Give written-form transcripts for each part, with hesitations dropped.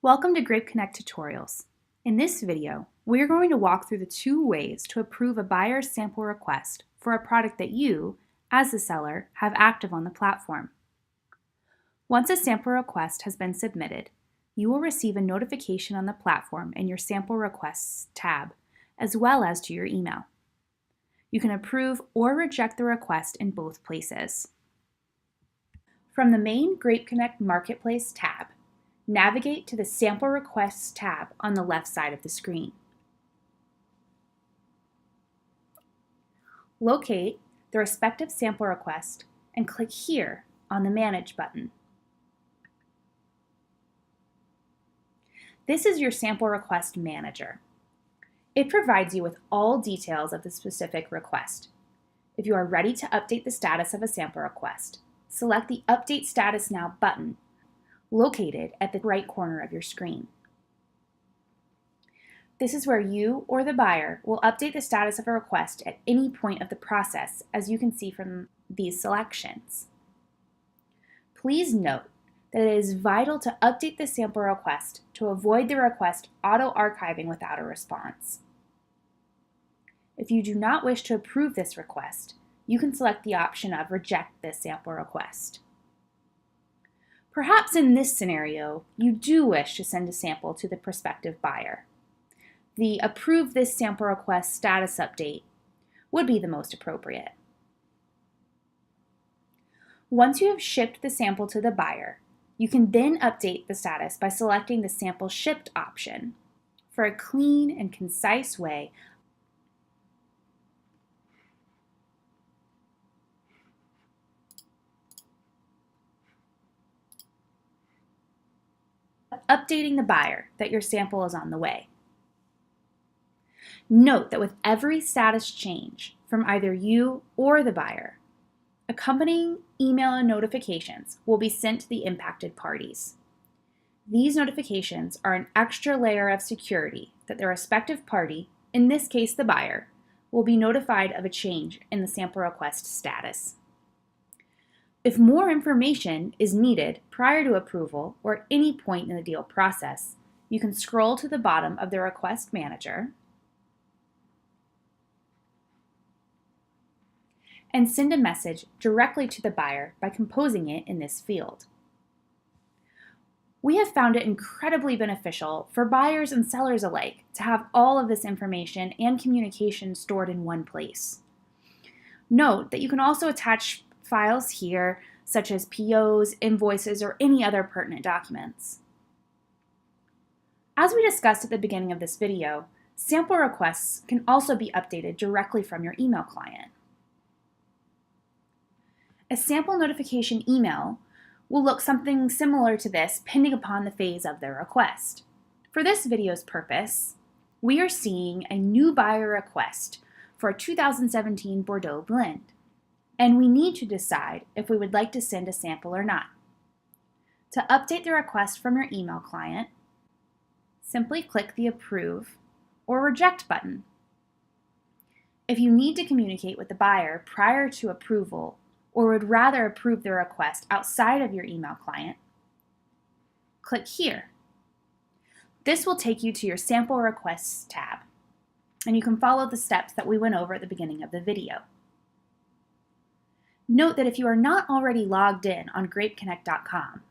Welcome to Grape Connect Tutorials. In this video, we are going to walk through the two ways to approve a buyer's sample request for a product that you, as the seller, have active on the platform. Once a sample request has been submitted, you will receive a notification on the platform in your Sample Requests tab, as well as to your email. You can approve or reject the request in both places. From the main Grape Connect Marketplace tab, navigate to the Sample Requests tab on the left side of the screen. Locate the respective sample request and click here on the Manage button. This is your Sample Request Manager. It provides you with all details of the specific request. If you are ready to update the status of a sample request, select the Update Status Now button located at the right corner of your screen. This is where you or the buyer will update the status of a request at any point of the process, as you can see from these selections. Please note that it is vital to update the sample request to avoid the request auto-archiving without a response. If you do not wish to approve this request, you can select the option of Reject this sample request. Perhaps in this scenario, you do wish to send a sample to the prospective buyer. The Approve this sample request status update would be the most appropriate. Once you have shipped the sample to the buyer, you can then update the status by selecting the Sample Shipped option for a clean and concise way updating the buyer that your sample is on the way. Note that with every status change from either you or the buyer, accompanying email and notifications will be sent to the impacted parties. These notifications are an extra layer of security that the respective party, in this case the buyer, will be notified of a change in the sample request status. If more information is needed prior to approval or at any point in the deal process, you can scroll to the bottom of the Request Manager and send a message directly to the buyer by composing it in this field. We have found it incredibly beneficial for buyers and sellers alike to have all of this information and communication stored in one place. Note that you can also attach files here, such as POs, invoices, or any other pertinent documents. As we discussed at the beginning of this video, sample requests can also be updated directly from your email client. A sample notification email will look something similar to this, depending upon the phase of the request. For this video's purpose, we are seeing a new buyer request for a 2017 Bordeaux blend, and we need to decide if we would like to send a sample or not. To update the request from your email client, simply click the Approve or Reject button. If you need to communicate with the buyer prior to approval or would rather approve the request outside of your email client, click here. This will take you to your Sample Requests tab, and you can follow the steps that we went over at the beginning of the video. Note that if you are not already logged in on grapeconnect.com,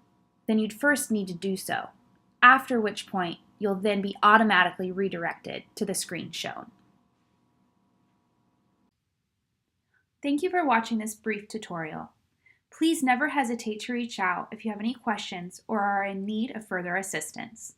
then you'd first need to do so, after which point you'll then be automatically redirected to the screen shown. Thank you for watching this brief tutorial. Please never hesitate to reach out if you have any questions or are in need of further assistance.